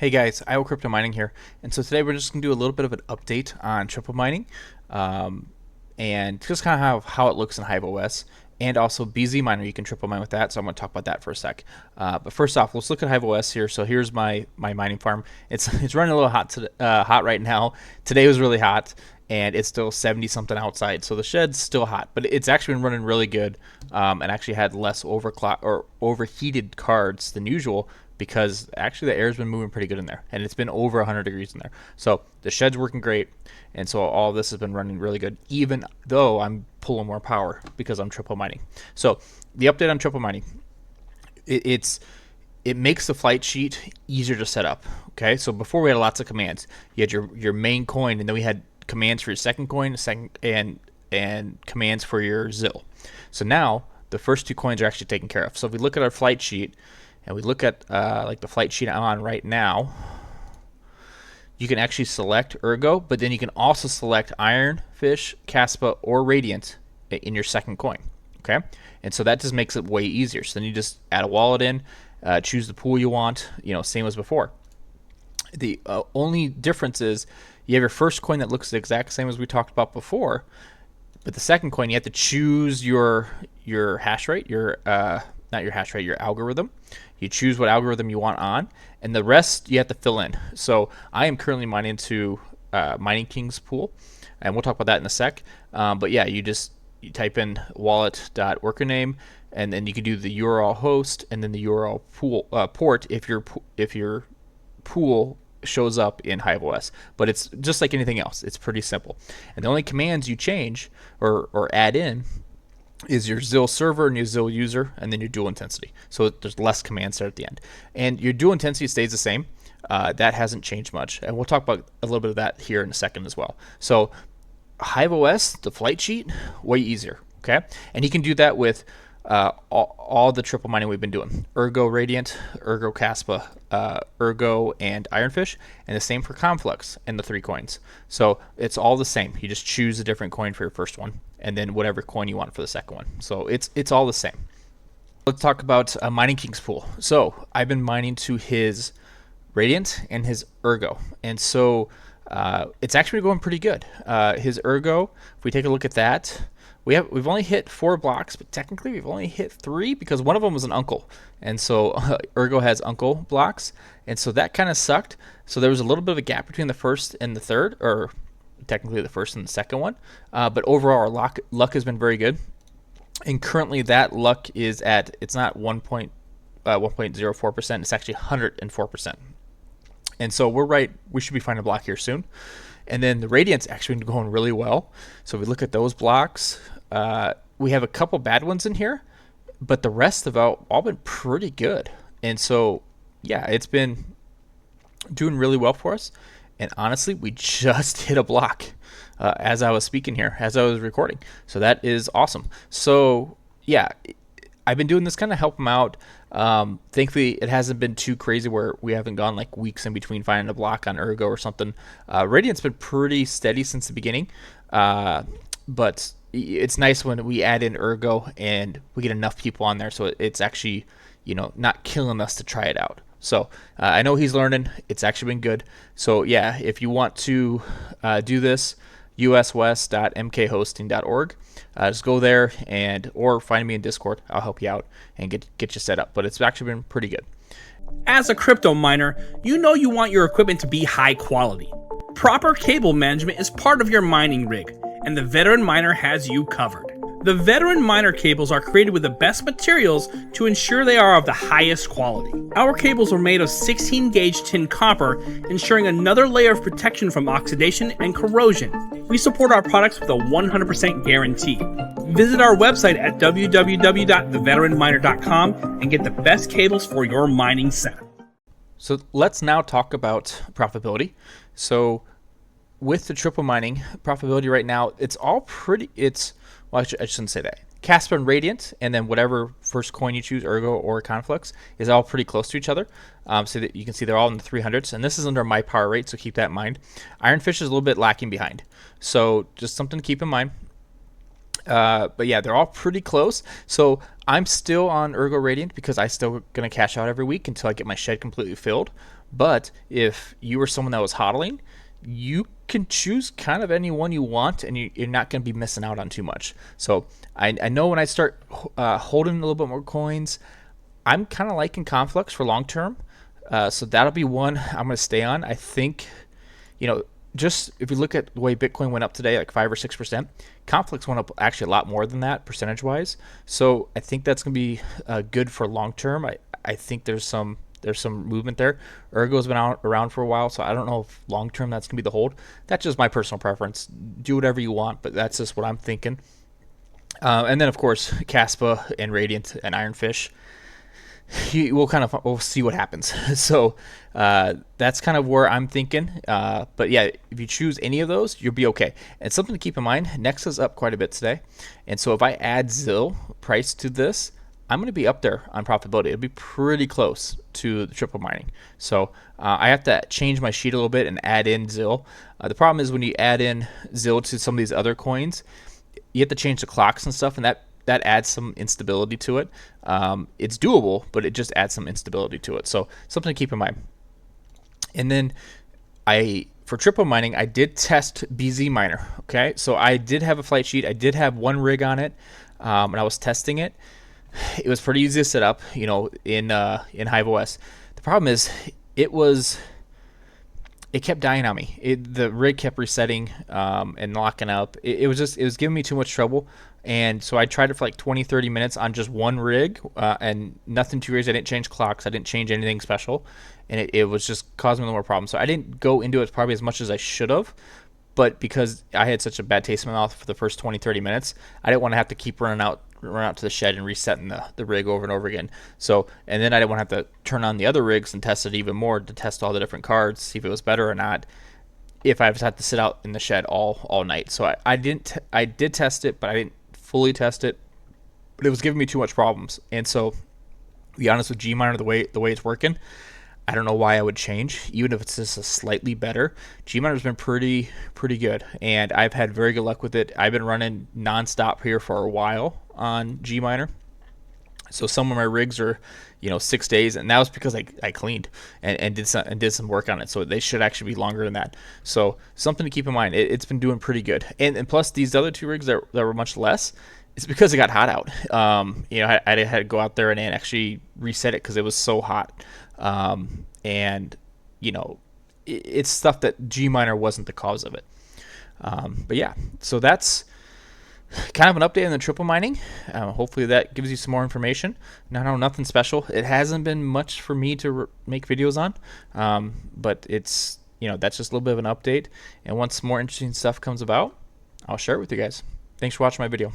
Hey guys, IO Crypto Mining here, and so today we're just going to do a little bit of an update on triple mining, and just kind of how it looks in Hive OS, and also BZ Miner. You can triple mine with that, so I'm going to talk about that for a sec. But first off, let's look at Hive OS here. So here's my mining farm. It's running a little hot right now. Today was really hot, and it's still 70 something outside, so the shed's still hot, but it's actually been running really good, and actually had less overclock or overheated cards than usual, because actually the air's been moving pretty good in there, and it's been over 100 degrees in there. So the shed's working great, and so all of this has been running really good, even though I'm pulling more power because I'm triple mining. So the update on triple mining, it makes the flight sheet easier to set up. Okay, so before we had lots of commands. You had your main coin, and then we had commands for your second coin, and commands for your ZIL. So now the first two coins are actually taken care of. So if we look at our flight sheet, and we look at like the flight sheet I'm on right now, you can actually select Ergo, but then you can also select Ironfish, Kaspa, or Radiant in your second coin. Okay, and so that just makes it way easier. So then you just add a wallet in, choose the pool you want, same as before. The only difference is you have your first coin that looks the exact same as we talked about before, but the second coin you have to choose your hash rate, not your hash rate, your algorithm. You choose what algorithm you want on, and the rest you have to fill in. So I am currently mining to Mining King's pool, and we'll talk about that in a sec. But yeah, you type in wallet.workername, and then you can do the URL host and then the URL pool port if your pool shows up in Hive OS. But it's just like anything else. It's pretty simple. And the only commands you change or add in is your zilserver and your ziluser, and then your dual intensity. So there's less commands there at the end. And your dual intensity stays the same. That hasn't changed much. And we'll talk about a little bit of that here in a second as well. So Hive OS, the flight sheet, way easier. Okay, and you can do that with all the triple mining we've been doing. Ergo Radiant, Ergo Kaspa, Ergo and Ironfish, and the same for Conflux and the 3 coins. So it's all the same. You just choose a different coin for your first one, and then whatever coin you want for the second one. So it's all the same. Let's talk about Mining King's pool. So I've been mining to his Radiant and his Ergo, and so it's actually going pretty good. His Ergo, if we take a look at that, we've only hit 4 blocks, but technically we've only hit 3 because one of them was an uncle, and so Ergo has uncle blocks, and so that kind of sucked. So there was a little bit of a gap between the first and the third, or technically the first and the second one, but overall our luck has been very good, and currently that luck is at, it's not 1.04%, it's actually 104%. And so we're right, we should be finding a block here soon. And then the Radiant's actually been going really well. So if we look at those blocks, we have a couple bad ones in here, but the rest have all been pretty good. And so, yeah, it's been doing really well for us. And honestly, we just hit a block as I was speaking here, as I was recording. So that is awesome. So, yeah, I've been doing this kind of help them out. Thankfully, it hasn't been too crazy where we haven't gone like weeks in between finding a block on Ergo or something. Radiant's been pretty steady since the beginning, but it's nice when we add in Ergo and we get enough people on there, so it's actually not killing us to try it out. So I know he's learning. It's actually been good. So yeah, if you want to do this, uswest.mkhosting.org. Just go there or find me in Discord. I'll help you out and get you set up. But it's actually been pretty good. As a crypto miner, you know you want your equipment to be high quality. Proper cable management is part of your mining rig, and the Veteran Miner has you covered. The Veteran Miner cables are created with the best materials to ensure they are of the highest quality. Our cables are made of 16 gauge tin copper, ensuring another layer of protection from oxidation and corrosion. We support our products with a 100% guarantee. Visit our website at www.theveteranminer.com and get the best cables for your mining setup. So let's now talk about profitability. So with the triple mining, profitability right now, it's all pretty, well, I shouldn't say that. Kaspa and Radiant, and then whatever first coin you choose, Ergo or Conflux, is all pretty close to each other. So that you can see they're all in the 300s, and this is under my power rate, so keep that in mind. Ironfish is a little bit lacking behind, so just something to keep in mind. But yeah, they're all pretty close. So I'm still on Ergo Radiant because I still gonna cash out every week until I get my shed completely filled. But if you were someone that was hodling, you can choose kind of any one you want, and you're not going to be missing out on too much. So I know when I start holding a little bit more coins, I'm kind of liking conflux for long term. So that'll be one I'm going to stay on. I think, you know, just if you look at the way Bitcoin went up today, like 5 or 6%, conflux went up actually a lot more than that percentage wise. So I think that's going to be good for long term. I think there's some movement there. Ergo's been around for a while, so I don't know if long term that's gonna be the hold. That's just my personal preference. Do whatever you want, but that's just what I'm thinking. And then of course Kaspa and Radiant and Ironfish. We'll see what happens. So that's kind of where I'm thinking. But yeah, if you choose any of those, you'll be okay. And something to keep in mind: Nex is up quite a bit today, and so if I add Zil price to this, I'm going to be up there on profitability. It'll be pretty close to the triple mining. So I have to change my sheet a little bit and add in Zil. The problem is when you add in Zil to some of these other coins, you have to change the clocks and stuff, and that adds some instability to it. It's doable, but it just adds some instability to it. So something to keep in mind. And then for triple mining, I did test BZ Miner. Okay, so I did have a flight sheet. I did have one rig on it, and I was testing it. It was pretty easy to set up, you know, in HiveOS. The problem is it kept dying on me. The rig kept resetting and locking up. It was giving me too much trouble. And so I tried it for like 20-30 minutes on just one rig, and nothing too crazy. I didn't change clocks. I didn't change anything special, and it was just causing me more problems. So I didn't go into it probably as much as I should have. But because I had such a bad taste in my mouth for the first 20-30 minutes, I didn't want to have to keep running out to the shed and resetting the rig over and over again. So, and then I didn't want to have to turn on the other rigs and test it even more to test all the different cards, see if it was better or not, if I just had to sit out in the shed all night. So I did test it, but I didn't fully test it. But it was giving me too much problems. And so, to be honest with Gminer, the way it's working, I don't know why I would change, even if it's just a slightly better. Gminer's been pretty good, and I've had very good luck with it. I've been running nonstop here for a while on Gminer. So some of my rigs are, 6 days, and that was because I cleaned and did some work on it. So they should actually be longer than that. So something to keep in mind. It's been doing pretty good, and plus these other two rigs that were much less, it's because it got hot out. I had to go out there and actually reset it because it was so hot. And it's stuff that Gminer wasn't the cause of it. But yeah, so that's kind of an update on the triple mining. Hopefully that gives you some more information. No, nothing special. It hasn't been much for me to make videos on, but it's that's just a little bit of an update. And once more interesting stuff comes about, I'll share it with you guys. Thanks for watching my video.